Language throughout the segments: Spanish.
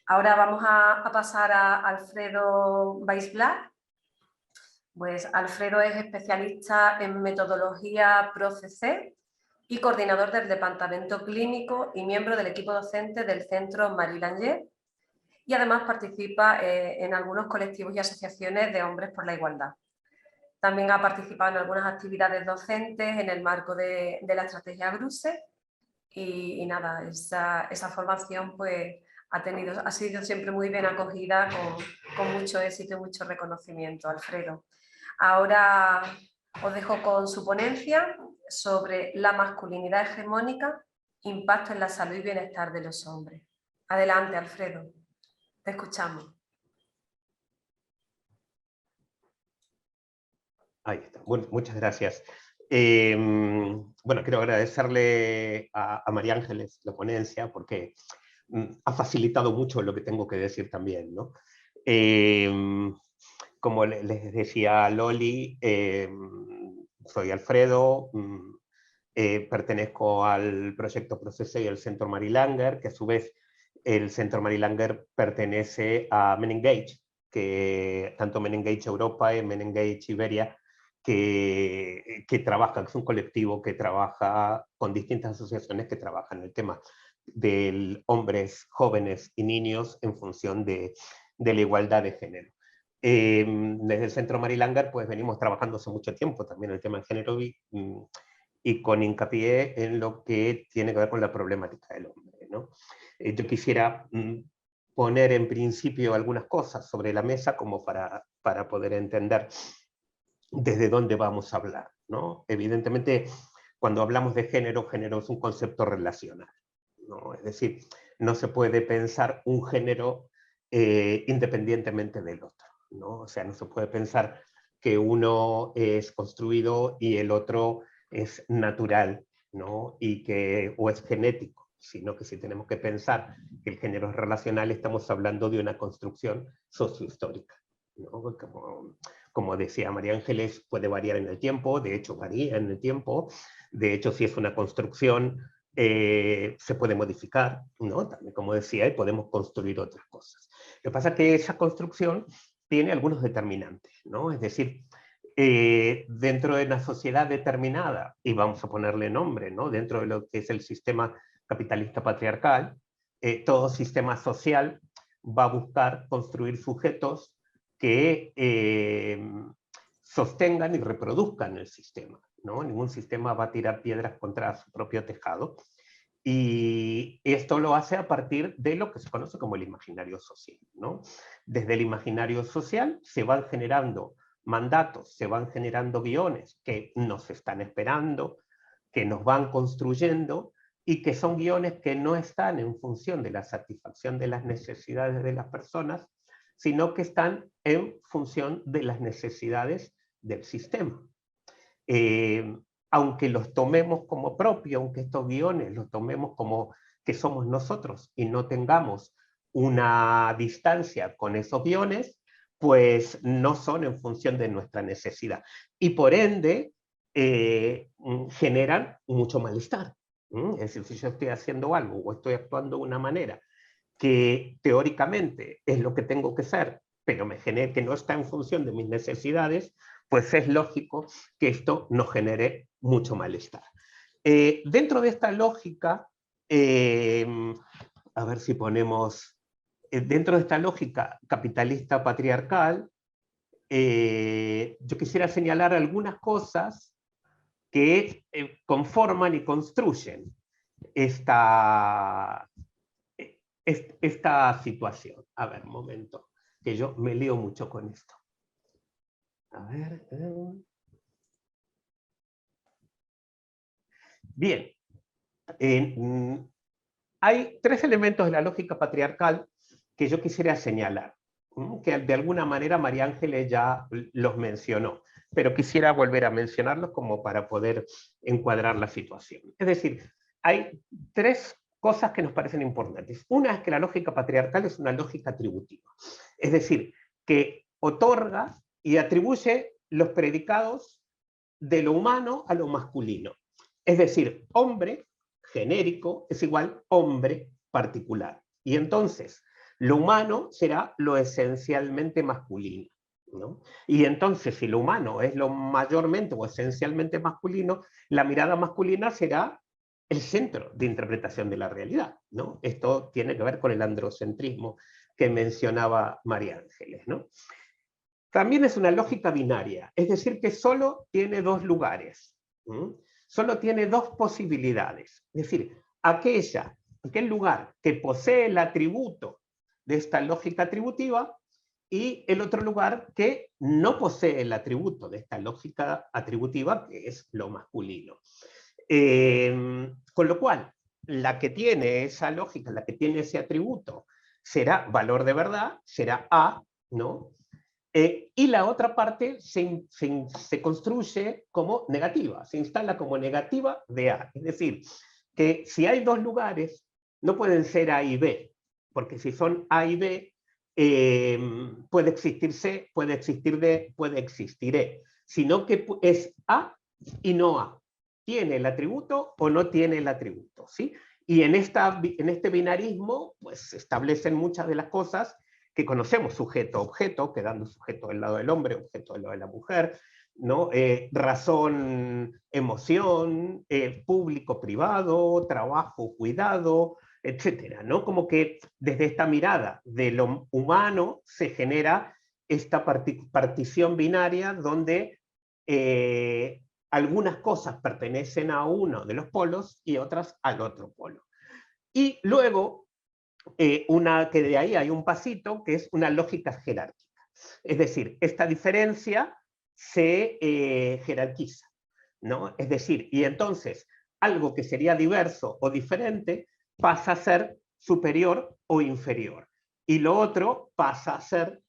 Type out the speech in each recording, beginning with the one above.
Ahora vamos a pasar a Alfredo Weisblatt. Pues Alfredo es especialista en metodología PROCC y coordinador del departamento clínico y miembro del equipo docente del Centro Marie Langer, y además participa en algunos colectivos y asociaciones de hombres por la igualdad. También ha participado en algunas actividades docentes en el marco de la estrategia GRUSE y nada, esa formación pues ha sido siempre muy bien acogida con mucho éxito y mucho reconocimiento, Alfredo. Ahora os dejo con su ponencia sobre la masculinidad hegemónica, impacto en la salud y bienestar de los hombres. Adelante, Alfredo, te escuchamos. Ahí está. Bueno, muchas gracias. Bueno, quiero agradecerle a María Ángeles la ponencia porque ha facilitado mucho lo que tengo que decir también, ¿no? Como les decía Loli, soy Alfredo, pertenezco al proyecto PROCC y al Centro Marie Langer, que a su vez el Centro Marie Langer pertenece a Men Engage, que tanto Men Engage Europa y Men Engage Iberia, que trabaja, que es un colectivo que trabaja con distintas asociaciones que trabajan el tema de hombres, jóvenes y niños en función de la igualdad de género. Desde el Centro Marie Langer pues venimos trabajando hace mucho tiempo también el tema de género y con hincapié en lo que tiene que ver con la problemática del hombre, ¿no? Yo quisiera poner en principio algunas cosas sobre la mesa como para poder entender desde dónde vamos a hablar, ¿no? Evidentemente, cuando hablamos de género, género es un concepto relacional, ¿no? Es decir, no se puede pensar un género independientemente del otro, ¿no? O sea, no se puede pensar que uno es construido y el otro es natural, ¿no? O es genético, sino que si tenemos que pensar que el género es relacional, estamos hablando de una construcción sociohistórica, ¿no? Como decía María Ángeles, puede variar en el tiempo, de hecho varía en el tiempo, de hecho si es una construcción se puede modificar, ¿no? También como decía, y podemos construir otras cosas. Lo que pasa es que esa construcción tiene algunos determinantes, ¿no? Es decir, dentro de una sociedad determinada, y vamos a ponerle nombre, ¿no? Dentro de lo que es el sistema capitalista patriarcal, todo sistema social va a buscar construir sujetos que sostengan y reproduzcan el sistema, ¿no? Ningún sistema va a tirar piedras contra su propio tejado. Y esto lo hace a partir de lo que se conoce como el imaginario social, ¿no? Desde el imaginario social se van generando mandatos, se van generando guiones que nos están esperando, que nos van construyendo y que son guiones que no están en función de la satisfacción de las necesidades de las personas, sino que están en función de las necesidades del sistema. Aunque los tomemos como propios, aunque estos guiones los tomemos como que somos nosotros y no tengamos una distancia con esos guiones, pues no son en función de nuestra necesidad. Y por ende, generan mucho malestar. Es decir, si yo estoy haciendo algo o estoy actuando de una manera que teóricamente es lo que tengo que ser, pero que no está en función de mis necesidades, pues es lógico que esto nos genere mucho malestar. Dentro de esta lógica, a ver si ponemos, dentro de esta lógica capitalista patriarcal, yo quisiera señalar algunas cosas que conforman y construyen esta situación. A ver, un momento, que yo me lío mucho con esto. A ver. Bien. Hay tres elementos de la lógica patriarcal que yo quisiera señalar, que de alguna manera María Ángeles ya los mencionó, pero quisiera volver a mencionarlos como para poder encuadrar la situación. Es decir, hay tres cosas que nos parecen importantes. Una es que la lógica patriarcal es una lógica atributiva, es decir, que otorga y atribuye los predicados de lo humano a lo masculino. Es decir, hombre genérico es igual hombre particular. Y entonces, Lo humano será lo esencialmente masculino, ¿no? Y entonces, si lo humano es lo mayormente o esencialmente masculino, la mirada masculina será el centro de interpretación de la realidad, ¿no? Esto tiene que ver con el androcentrismo que mencionaba María Ángeles, ¿no? También es una lógica binaria, es decir, que solo tiene dos lugares, ¿sí? Solo tiene dos posibilidades, es decir, aquel lugar que posee el atributo de esta lógica atributiva y el otro lugar que no posee el atributo de esta lógica atributiva, que es lo masculino. Con lo cual, la que tiene esa lógica, la que tiene ese atributo, será valor de verdad, será A, ¿no? Y la otra parte se construye como negativa, se instala como negativa de A. Es decir, que si hay dos lugares, no pueden ser A y B, porque si son A y B, puede existir C, puede existir D, puede existir E, sino que es A y no A. ¿Tiene el atributo o no tiene el atributo? ¿Sí? Y en este binarismo, pues se establecen muchas de las cosas que conocemos, sujeto-objeto, quedando sujeto del lado del hombre, objeto del lado de la mujer, ¿no? Razón, emoción, público-privado, trabajo-cuidado, etcétera, ¿no? Como que desde esta mirada de lo humano se genera esta partición binaria donde algunas cosas pertenecen a uno de los polos y otras al otro polo. Y luego, que de ahí hay un pasito que es una lógica jerárquica. Es decir, esta diferencia se jerarquiza, ¿no? Es decir, y entonces algo que sería diverso o diferente pasa a ser superior o inferior. Y lo otro pasa a ser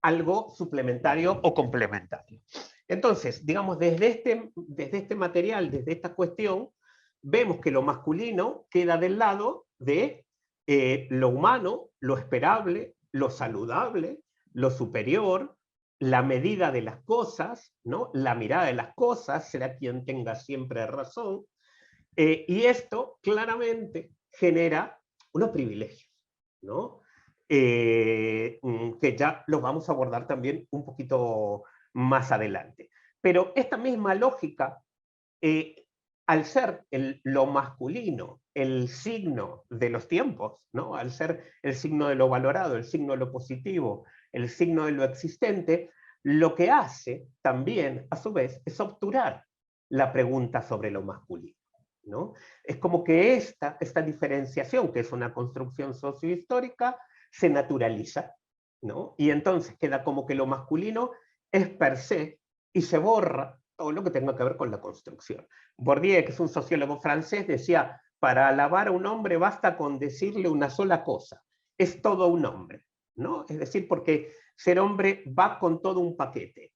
algo suplementario o complementario. Entonces, digamos, desde este material, desde esta cuestión, vemos que lo masculino queda del lado de lo humano, lo esperable, lo saludable, lo superior, la medida de las cosas, ¿no? La mirada de las cosas, será quien tenga siempre razón, y esto claramente genera unos privilegios, ¿no? Que ya los vamos a abordar también un poquito más adelante. Pero esta misma lógica, al ser lo masculino el signo de los tiempos, ¿no? Al ser el signo de lo valorado, el signo de lo positivo, el signo de lo existente, lo que hace también, a su vez, es obturar la pregunta sobre lo masculino, ¿no? Es como que esta diferenciación, que es una construcción sociohistórica, se naturaliza, ¿no? Y entonces queda como que lo masculino es per se y se borra todo lo que tenga que ver con la construcción. Bourdieu, que es un sociólogo francés, decía, para alabar a un hombre basta con decirle una sola cosa, es todo un hombre, ¿no? Es decir, porque ser hombre va con todo un paquete.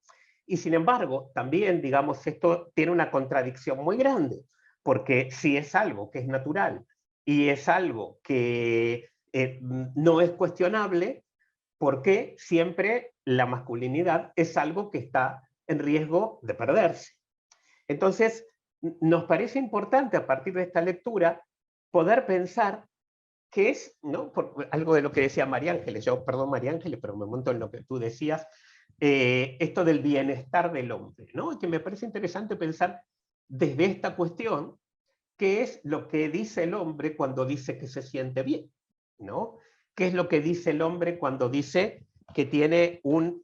Y sin embargo, también, digamos, esto tiene una contradicción muy grande, porque si es algo que es natural y es algo que no es cuestionable, ¿por qué siempre la masculinidad es algo que está en riesgo de perderse? Entonces, nos parece importante a partir de esta lectura poder pensar qué es, ¿no? Por algo de lo que decía María Ángeles, yo, perdón María Ángeles, pero me monto en lo que tú decías, esto del bienestar del hombre, ¿no? Y que me parece interesante pensar desde esta cuestión qué es lo que dice el hombre cuando dice que se siente bien, ¿no? ¿Qué es lo que dice el hombre cuando dice que tiene un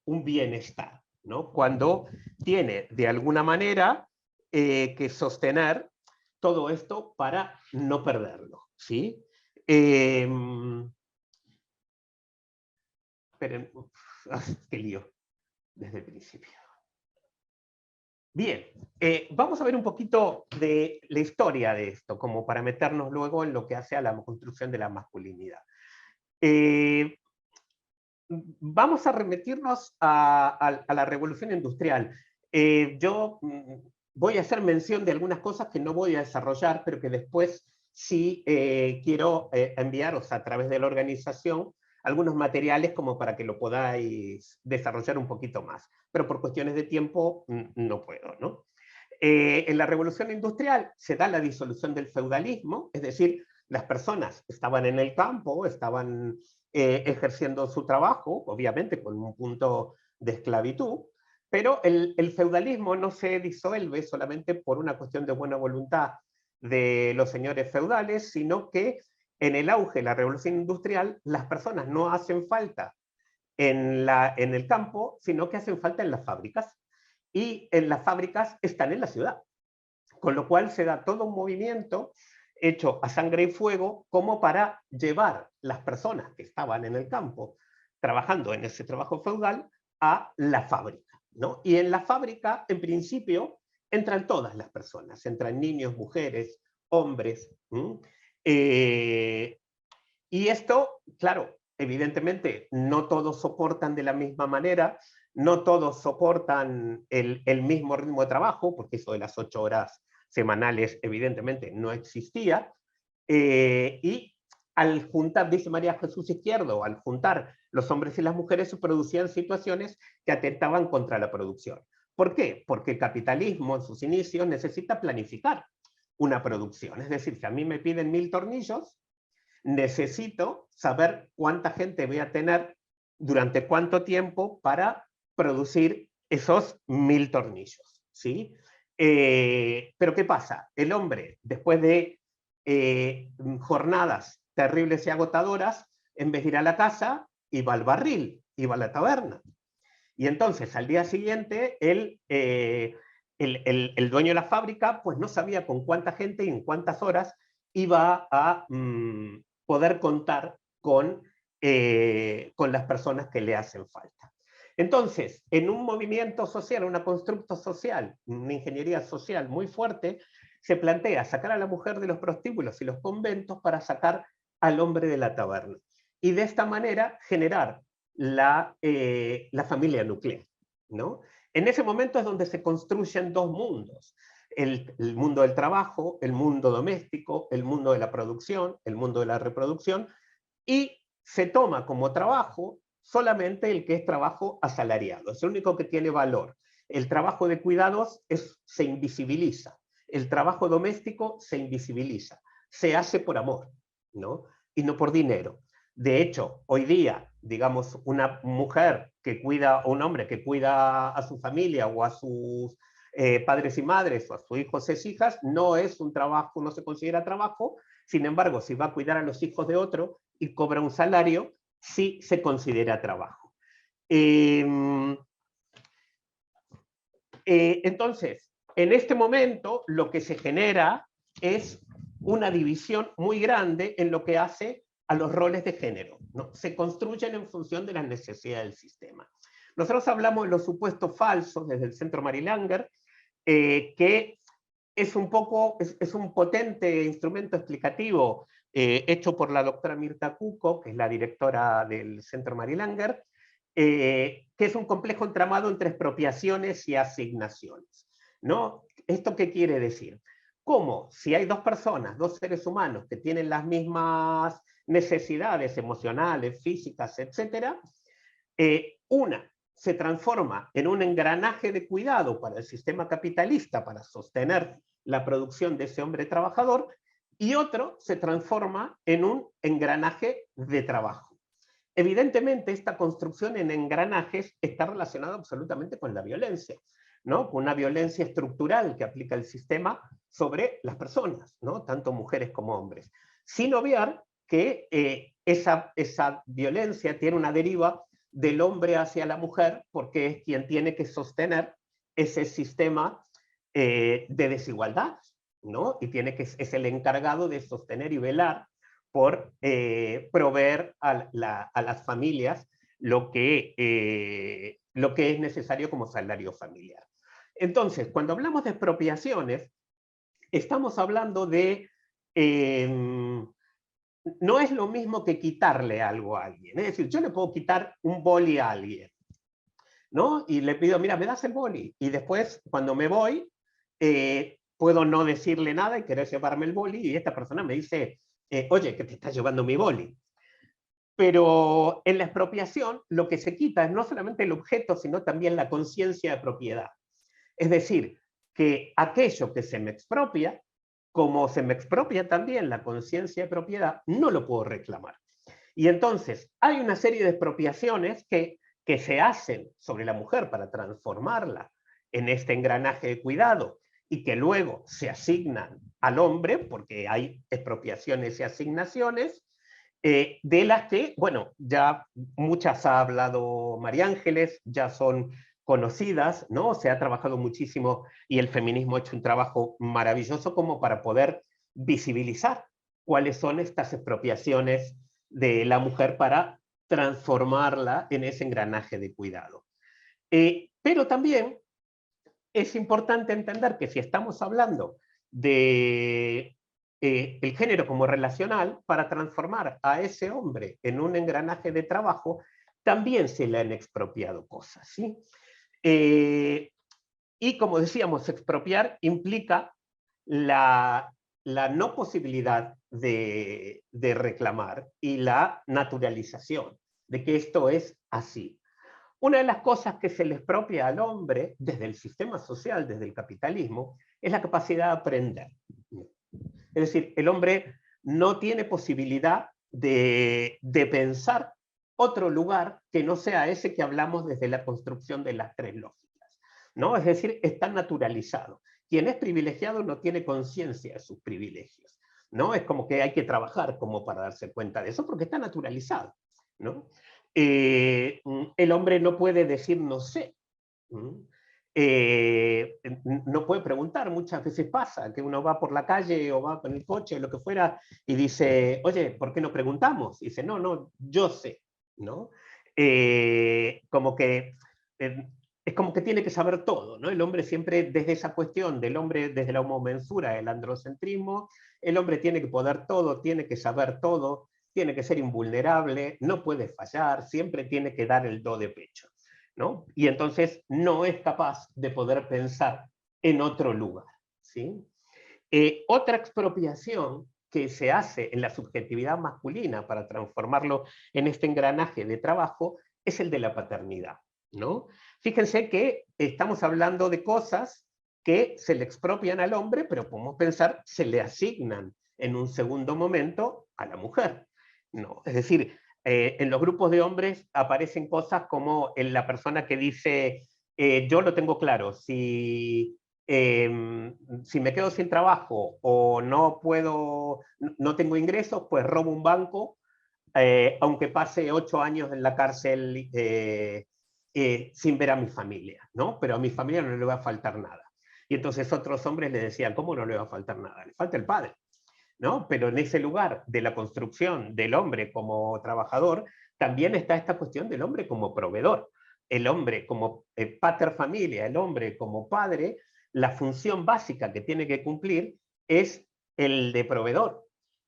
bienestar, ¿no? Cuando tiene, de alguna manera, que sostener todo esto para no perderlo, ¿sí? Esperen, qué lío, desde el principio. Bien, vamos a ver un poquito de la historia de esto, como para meternos luego en lo que hace a la construcción de la masculinidad. Vamos a remitirnos a la revolución industrial. Yo voy a hacer mención de algunas cosas que no voy a desarrollar, pero que después sí quiero enviaros a través de la organización algunos materiales como para que lo podáis desarrollar un poquito más. Pero por cuestiones de tiempo no puedo, ¿no? En la revolución industrial se da la disolución del feudalismo, es decir, Las personas estaban en el campo, estaban ejerciendo su trabajo, obviamente con un punto de esclavitud, pero el feudalismo no se disuelve solamente por una cuestión de buena voluntad de los señores feudales, sino que en el auge de la revolución industrial, las personas no hacen falta en el campo, sino que hacen falta en las fábricas. Y en las fábricas están en la ciudad. Con lo cual se da todo un movimiento hecho a sangre y fuego como para llevar las personas que estaban en el campo trabajando en ese trabajo feudal a la fábrica, ¿no? Y en la fábrica, en principio, entran todas las personas, entran niños, mujeres, hombres. Y esto, claro, evidentemente no todos soportan de la misma manera, no todos soportan el mismo ritmo de trabajo, porque eso de las 8 horas semanales evidentemente no existía, y al juntar, dice María Jesús Izquierdo, al juntar los hombres y las mujeres se producían situaciones que atentaban contra la producción. ¿Por qué? Porque el capitalismo en sus inicios necesita planificar una producción, es decir, si a mí me piden 1000 tornillos, necesito saber cuánta gente voy a tener durante cuánto tiempo para producir esos 1000 tornillos, ¿sí? Pero ¿qué pasa? El hombre, después de jornadas terribles y agotadoras, en vez de ir a la casa, iba al barril, iba a la taberna. Y entonces, al día siguiente, el dueño de la fábrica pues no sabía con cuánta gente y en cuántas horas iba a poder contar con las personas que le hacen falta. Entonces, en un movimiento social, una constructo social, una ingeniería social muy fuerte, se plantea sacar a la mujer de los prostíbulos y los conventos para sacar al hombre de la taberna. Y de esta manera generar la familia nuclear, ¿no? En ese momento es donde se construyen dos mundos. El mundo del trabajo, el mundo doméstico, el mundo de la producción, el mundo de la reproducción, y se toma como trabajo solamente el que es trabajo asalariado, es el único que tiene valor. El trabajo de cuidados se invisibiliza, el trabajo doméstico se invisibiliza, se hace por amor, ¿no? Y no por dinero. De hecho, hoy día, digamos, una mujer que cuida, o un hombre que cuida a su familia o a sus padres y madres o a sus hijos y hijas, no es un trabajo, no se considera trabajo. Sin embargo, si va a cuidar a los hijos de otro y cobra un salario, sí se considera trabajo. Entonces, en este momento, lo que se genera es una división muy grande en lo que hace a los roles de género, ¿no? Se construyen en función de las necesidades del sistema. Nosotros hablamos de los supuestos falsos desde el Centro Mary Langer, que es un potente instrumento explicativo hecho por la doctora Mirta Cuco, que es la directora del Centro Mary Langer, que es un complejo entramado entre expropiaciones y asignaciones, ¿no? ¿Esto qué quiere decir? Como si hay dos personas, dos seres humanos que tienen las mismas necesidades emocionales, físicas, etc., una se transforma en un engranaje de cuidado para el sistema capitalista para sostener la producción de ese hombre trabajador, y otro se transforma en un engranaje de trabajo. Evidentemente, esta construcción en engranajes está relacionada absolutamente con la violencia, ¿no? Con una violencia estructural que aplica el sistema sobre las personas, ¿no? Tanto mujeres como hombres. Sin obviar que esa violencia tiene una deriva del hombre hacia la mujer, porque es quien tiene que sostener ese sistema de desigualdad, ¿no? Y es el encargado de sostener y velar por proveer a las familias lo que es necesario como salario familiar. Entonces, cuando hablamos de expropiaciones, estamos hablando de no es lo mismo que quitarle algo a alguien. Es decir, yo le puedo quitar un boli a alguien, ¿no? Y le pido, mira, me das el boli. Y después, cuando me voy, puedo no decirle nada y querer llevarme el boli, y esta persona me dice, oye, que te estás llevando mi boli. Pero en la expropiación, lo que se quita es no solamente el objeto, sino también la conciencia de propiedad. Es decir, que aquello que se me expropia como se me expropia también la conciencia de propiedad, no lo puedo reclamar. Y entonces hay una serie de expropiaciones que se hacen sobre la mujer para transformarla en este engranaje de cuidado y que luego se asignan al hombre, porque hay expropiaciones y asignaciones, de las que, bueno, ya muchas ha hablado María Ángeles, ya son conocidas, ¿no? Se ha trabajado muchísimo y el feminismo ha hecho un trabajo maravilloso como para poder visibilizar cuáles son estas expropiaciones de la mujer para transformarla en ese engranaje de cuidado. Pero también es importante entender que si estamos hablando de el género como relacional, para transformar a ese hombre en un engranaje de trabajo, también se le han expropiado cosas, ¿sí? Y como decíamos, expropiar implica la no posibilidad de reclamar y la naturalización de que esto es así. Una de las cosas que se le expropia al hombre desde el sistema social, desde el capitalismo, es la capacidad de aprender. Es decir, el hombre no tiene posibilidad de pensar otro lugar que no sea ese que hablamos desde la construcción de las tres lógicas, ¿no? Es decir, está naturalizado. Quien es privilegiado no tiene conciencia de sus privilegios, ¿no? Es como que hay que trabajar como para darse cuenta de eso, porque está naturalizado, ¿no? El hombre no puede decir no sé. No puede preguntar, muchas veces pasa que uno va por la calle o va con el coche o lo que fuera y dice, oye, ¿por qué no preguntamos? Y dice, no, no, yo sé, ¿no? Como que es como que tiene que saber todo, ¿no? El hombre siempre desde esa cuestión del hombre, desde la homomensura, el androcentrismo, el hombre tiene que poder todo, tiene que saber todo, tiene que ser invulnerable, no puede fallar, siempre tiene que dar el do de pecho, ¿no? Y entonces no es capaz de poder pensar en otro lugar, ¿sí? Otra expropiación que se hace en la subjetividad masculina para transformarlo en este engranaje de trabajo es el de la paternidad, ¿no? Fíjense que estamos hablando de cosas que se le expropian al hombre, pero podemos pensar se le asignan en un segundo momento a la mujer, ¿no? Es decir, en los grupos de hombres aparecen cosas como en la persona que dice, yo lo tengo claro, si me quedo sin trabajo o no puedo, no tengo ingresos, pues robo un banco, aunque pase 8 años en la cárcel sin ver a mi familia, ¿no? Pero a mi familia no le va a faltar nada. Y entonces otros hombres le decían, ¿cómo no le va a faltar nada? Le falta el padre, ¿no? Pero en ese lugar de la construcción del hombre como trabajador, también está esta cuestión del hombre como proveedor. El hombre como pater familia, el hombre como padre, la función básica que tiene que cumplir es el de proveedor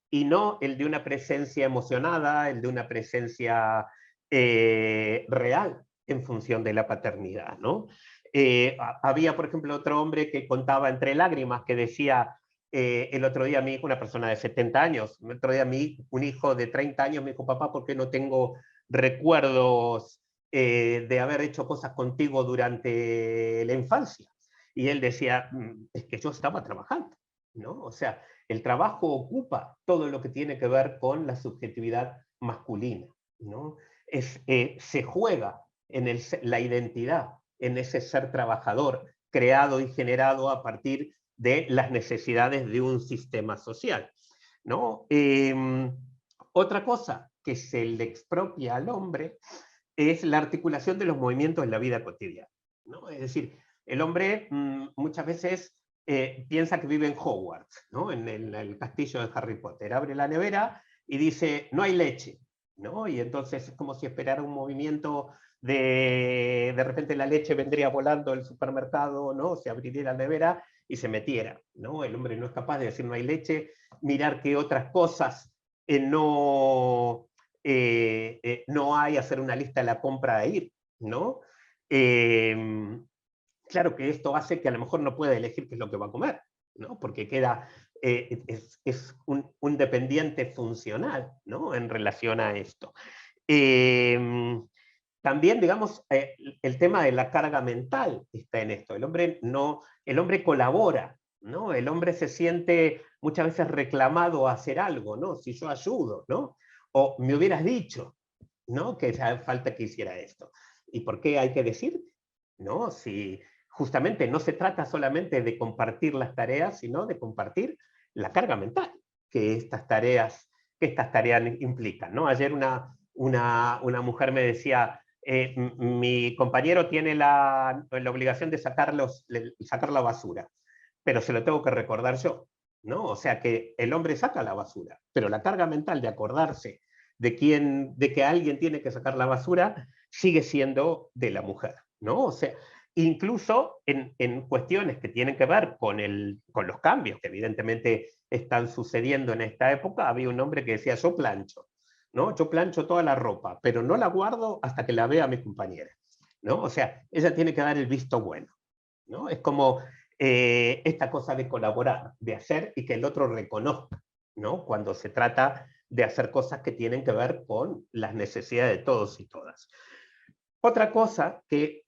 y no el de una presencia emocionada, el de una presencia real en función de la paternidad, ¿no? Había, por ejemplo, otro hombre que contaba entre lágrimas que decía, el otro día mi hijo, una persona de 70 años, el otro día un hijo de 30 años me dijo, papá, ¿por qué no tengo recuerdos de haber hecho cosas contigo durante la infancia? Y él decía, es que yo estaba trabajando, ¿no? O sea, el trabajo ocupa todo lo que tiene que ver con la subjetividad masculina, ¿no? Se juega en la identidad, en ese ser trabajador, creado y generado a partir de las necesidades de un sistema social, ¿no? Otra cosa que se le expropia al hombre es la articulación de los movimientos en la vida cotidiana, ¿no? Es decir, el hombre muchas veces piensa que vive en Hogwarts, ¿no? En el castillo de Harry Potter. Abre la nevera y dice, no hay leche, ¿no? Y entonces es como si esperara un movimiento de repente la leche vendría volando del supermercado, ¿no? Se abriría la nevera y se metiera, ¿no? El hombre no es capaz de decir no hay leche, mirar qué otras cosas no hay, hacer una lista de la compra e ir, ¿no? Claro que esto hace que a lo mejor no pueda elegir qué es lo que va a comer, ¿no? Porque queda, es un dependiente funcional, ¿no? En relación a esto. También, digamos, el tema de la carga mental está en esto. El hombre colabora ¿no? El hombre se siente muchas veces reclamado a hacer algo, ¿no? Si yo ayudo, ¿no? O me hubieras dicho, ¿no? Que hace falta que hiciera esto. ¿Y por qué hay que decir? ¿No? Si justamente no se trata solamente de compartir las tareas, sino de compartir la carga mental que estas tareas implican, ¿no? Ayer una mujer me decía, mi compañero tiene la obligación de sacar la basura, pero se lo tengo que recordar yo, ¿no? O sea que el hombre saca la basura, pero la carga mental de acordarse de que alguien tiene que sacar la basura sigue siendo de la mujer, ¿no? O sea, incluso en cuestiones que tienen que ver con los cambios que evidentemente están sucediendo en esta época, había un hombre que decía, yo plancho, ¿no? Yo plancho toda la ropa, pero no la guardo hasta que la vea mi compañera, ¿no? O sea, ella tiene que dar el visto bueno, ¿no? Es como esta cosa de colaborar, de hacer y que el otro reconozca, ¿no? Cuando se trata de hacer cosas que tienen que ver con las necesidades de todos y todas. Otra cosa que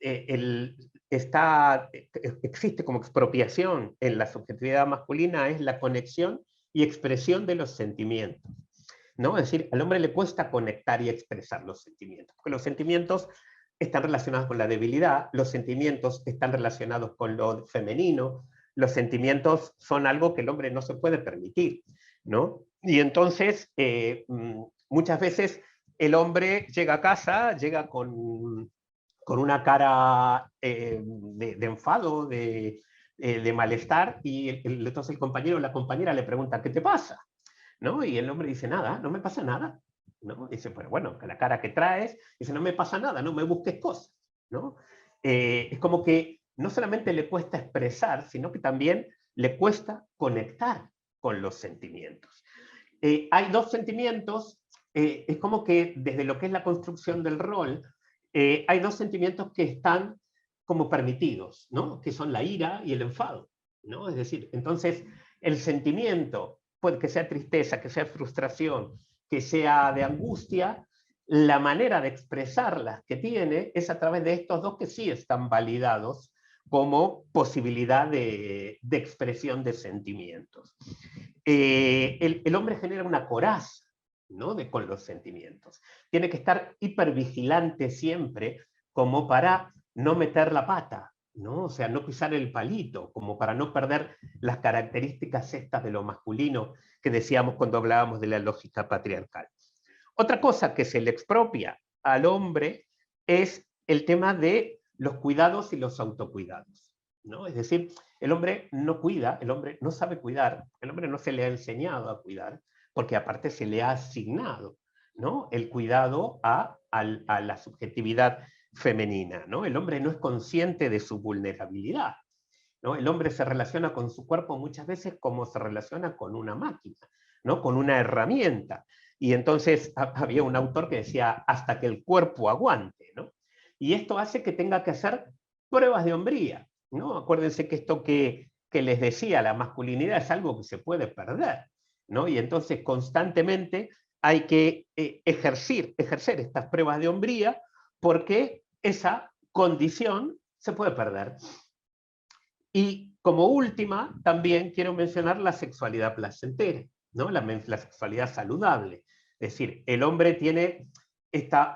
existe como expropiación en la subjetividad masculina es la conexión y expresión de los sentimientos, ¿no? Es decir, al hombre le cuesta conectar y expresar los sentimientos, porque los sentimientos están relacionados con la debilidad, los sentimientos están relacionados con lo femenino, los sentimientos son algo que el hombre no se puede permitir, ¿no? Y entonces, muchas veces el hombre llega a casa, llega con una cara de enfado, de malestar, y entonces el compañero o la compañera le pregunta, ¿qué te pasa? ¿No? Y el hombre dice, nada, no me pasa nada. ¿No? Dice, pues bueno, que la cara que traes, dice, no me pasa nada, no me busques cosas. ¿No? Es como que no solamente le cuesta expresar, sino que también le cuesta conectar con los sentimientos. Hay dos sentimientos, es como que desde lo que es la construcción del rol, hay dos sentimientos que están como permitidos, ¿no? Que son la ira y el enfado, ¿no? Es decir, entonces el sentimiento, puede que sea tristeza, que sea frustración, que sea de angustia, la manera de expresarlas que tiene es a través de estos dos que sí están validados como posibilidad de expresión de sentimientos. El hombre genera una coraza, ¿no? Con los sentimientos. Tiene que estar hipervigilante siempre como para no meter la pata, ¿no? O sea, no pisar el palito, como para no perder las características estas de lo masculino que decíamos cuando hablábamos de la lógica patriarcal. Otra cosa que se le expropia al hombre es el tema de los cuidados y los autocuidados, ¿no? Es decir, el hombre no cuida, el hombre no sabe cuidar, el hombre no se le ha enseñado a cuidar, porque aparte se le ha asignado, ¿no? El cuidado a la subjetividad femenina, ¿no? El hombre no es consciente de su vulnerabilidad, ¿no? El hombre se relaciona con su cuerpo muchas veces como se relaciona con una máquina, ¿no? Con una herramienta. Y entonces había un autor que decía, hasta que el cuerpo aguante, ¿no? Y esto hace que tenga que hacer pruebas de hombría, ¿no? Acuérdense que esto que les decía, la masculinidad es algo que se puede perder, ¿no? Y entonces constantemente hay que ejercer estas pruebas de hombría porque esa condición se puede perder. Y como última, también quiero mencionar la sexualidad placentera, ¿no? La sexualidad saludable. Es decir, el hombre tiene esta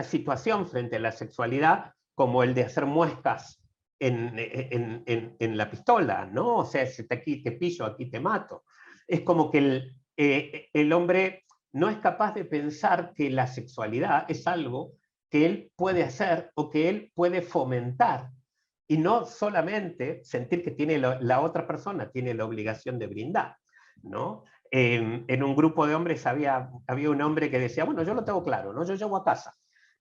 situación frente a la sexualidad como el de hacer muescas en la pistola, ¿no? O sea, si aquí te pillo, aquí te mato. Es como que el hombre no es capaz de pensar que la sexualidad es algo que él puede hacer o que él puede fomentar y no solamente sentir que tiene la otra persona tiene la obligación de brindar, ¿no? En un grupo de hombres había un hombre que decía, bueno, yo lo tengo claro, ¿no? Yo llego a casa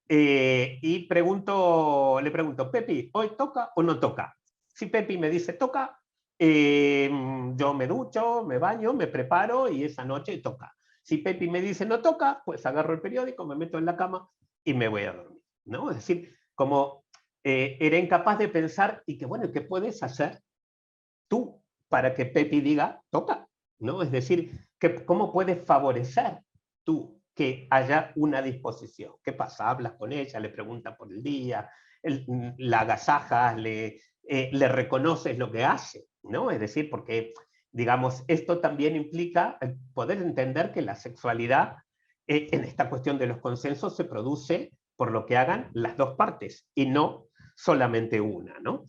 y le pregunto, Pepi, ¿hoy toca o no toca? Si Pepi me dice toca, yo me ducho, me baño, me preparo y esa noche toca. Si Pepi me dice no toca, pues agarro el periódico, me meto en la cama y me voy a dormir, ¿no? Es decir, como era incapaz de pensar, y que bueno, ¿qué puedes hacer tú para que Pepi diga, toca? ¿No? Es decir, ¿cómo puedes favorecer tú que haya una disposición? ¿Qué pasa? Hablas con ella, le preguntas por el día, la agasajas, le reconoces lo que hace, ¿no? Es decir, porque, digamos, esto también implica poder entender que la sexualidad, en esta cuestión de los consensos, se produce por lo que hagan las dos partes y no solamente una, ¿no?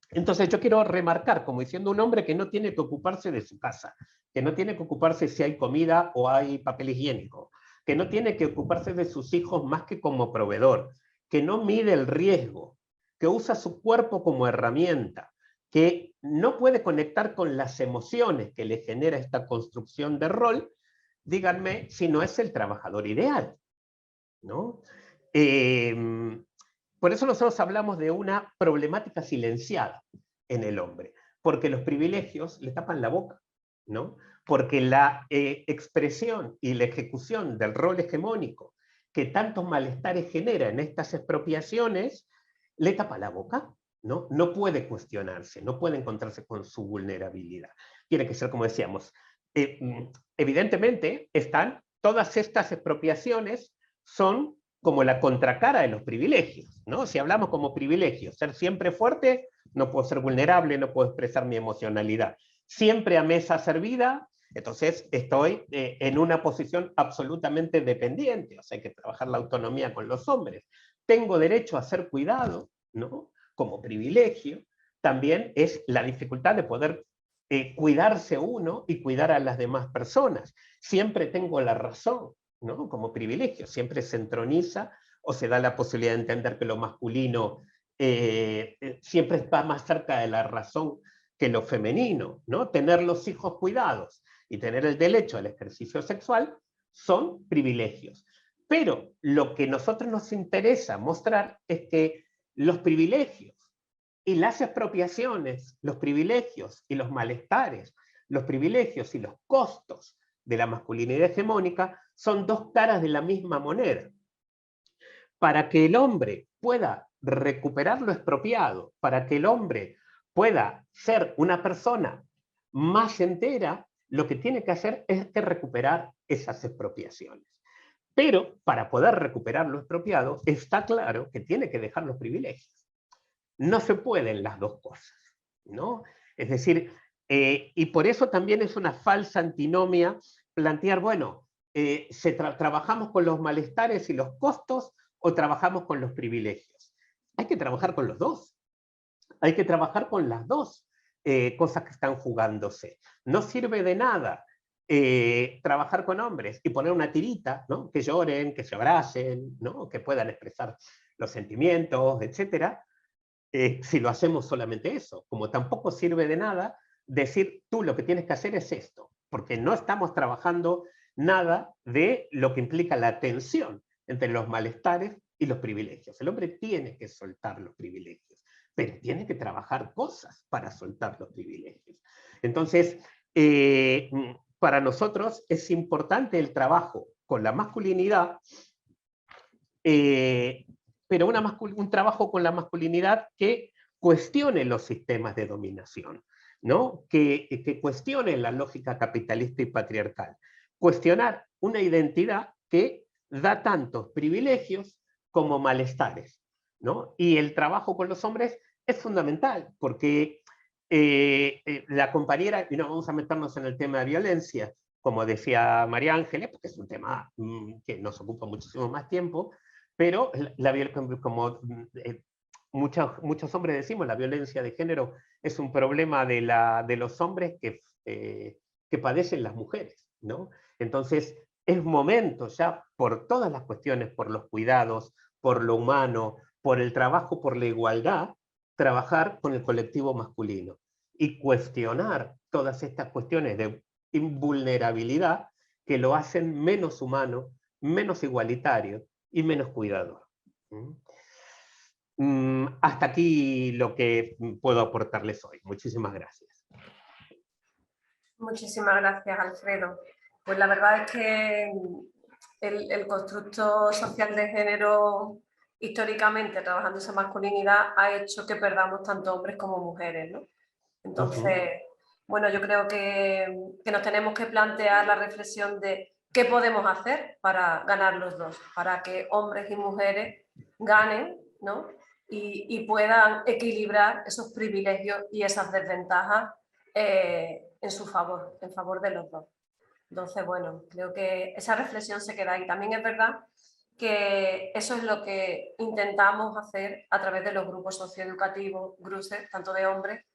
Entonces yo quiero remarcar, como diciendo un hombre que no tiene que ocuparse de su casa, que no tiene que ocuparse si hay comida o hay papel higiénico, que no tiene que ocuparse de sus hijos más que como proveedor, que no mide el riesgo, que usa su cuerpo como herramienta, que no puede conectar con las emociones que le genera esta construcción de rol, díganme si no es el trabajador ideal, ¿no? Por eso nosotros hablamos de una problemática silenciada en el hombre, porque los privilegios le tapan la boca, ¿no? Porque la expresión y la ejecución del rol hegemónico que tantos malestares genera en estas expropiaciones, le tapa la boca, ¿no? No puede cuestionarse, no puede encontrarse con su vulnerabilidad. Tiene que ser, como decíamos, evidentemente están todas estas expropiaciones, son como la contracara de los privilegios, ¿no? Si hablamos como privilegios, ser siempre fuerte, no puedo ser vulnerable, no puedo expresar mi emocionalidad. Siempre a mesa servida, entonces estoy en una posición absolutamente dependiente, o sea, hay que trabajar la autonomía con los hombres. Tengo derecho a ser cuidado, ¿no? Como privilegio. También es la dificultad de poder cuidarse uno y cuidar a las demás personas. Siempre tengo la razón, ¿no? Como privilegio, siempre se entroniza o se da la posibilidad de entender que lo masculino siempre está más cerca de la razón que lo femenino, ¿no? Tener los hijos cuidados y tener el derecho al ejercicio sexual son privilegios. Pero lo que a nosotros nos interesa mostrar es que los privilegios y las expropiaciones, los privilegios y los malestares, los privilegios y los costos de la masculinidad hegemónica son dos caras de la misma moneda. Para que el hombre pueda recuperar lo expropiado, para que el hombre pueda ser una persona más entera, lo que tiene que hacer es que recuperar esas expropiaciones. Pero para poder recuperar lo expropiado, está claro que tiene que dejar los privilegios. No se pueden las dos cosas, ¿no? Es decir, y por eso también es una falsa antinomia plantear, bueno, trabajamos con los malestares y los costos o trabajamos con los privilegios. Hay que trabajar con los dos. Hay que trabajar con las dos cosas que están jugándose. No sirve de nada trabajar con hombres y poner una tirita, ¿no? Que lloren, que se abracen, ¿no? Que puedan expresar los sentimientos, etcétera. Si lo hacemos solamente eso, como tampoco sirve de nada decir tú lo que tienes que hacer es esto, porque no estamos trabajando nada de lo que implica la tensión entre los malestares y los privilegios. El hombre tiene que soltar los privilegios, pero tiene que trabajar cosas para soltar los privilegios. Entonces, para nosotros es importante el trabajo con la masculinidad, pero un trabajo con la masculinidad que cuestione los sistemas de dominación, ¿no? Que cuestione la lógica capitalista y patriarcal. Cuestionar una identidad que da tantos privilegios como malestares, ¿no? Y el trabajo con los hombres es fundamental, porque la compañera, y no vamos a meternos en el tema de violencia, como decía María Ángeles, porque es un tema que nos ocupa muchísimo más tiempo, pero como muchos hombres decimos, la violencia de género es un problema de los hombres que padecen las mujeres, ¿no? Entonces, es momento ya, por todas las cuestiones, por los cuidados, por lo humano, por el trabajo, por la igualdad, trabajar con el colectivo masculino y cuestionar todas estas cuestiones de invulnerabilidad que lo hacen menos humano, menos igualitario y menos cuidador. Hasta aquí lo que puedo aportarles hoy. Muchísimas gracias. Muchísimas gracias, Alfredo. Pues la verdad es que el constructo social de género, históricamente trabajando esa masculinidad, ha hecho que perdamos tanto hombres como mujeres, ¿no? Entonces, bueno, yo creo que nos tenemos que plantear la reflexión de qué podemos hacer para ganar los dos, para que hombres y mujeres ganen, ¿no? y puedan equilibrar esos privilegios y esas desventajas en su favor, en favor de los dos. Entonces, bueno, creo que esa reflexión se queda ahí. También es verdad que eso es lo que intentamos hacer a través de los grupos socioeducativos, GRUSE, tanto de hombres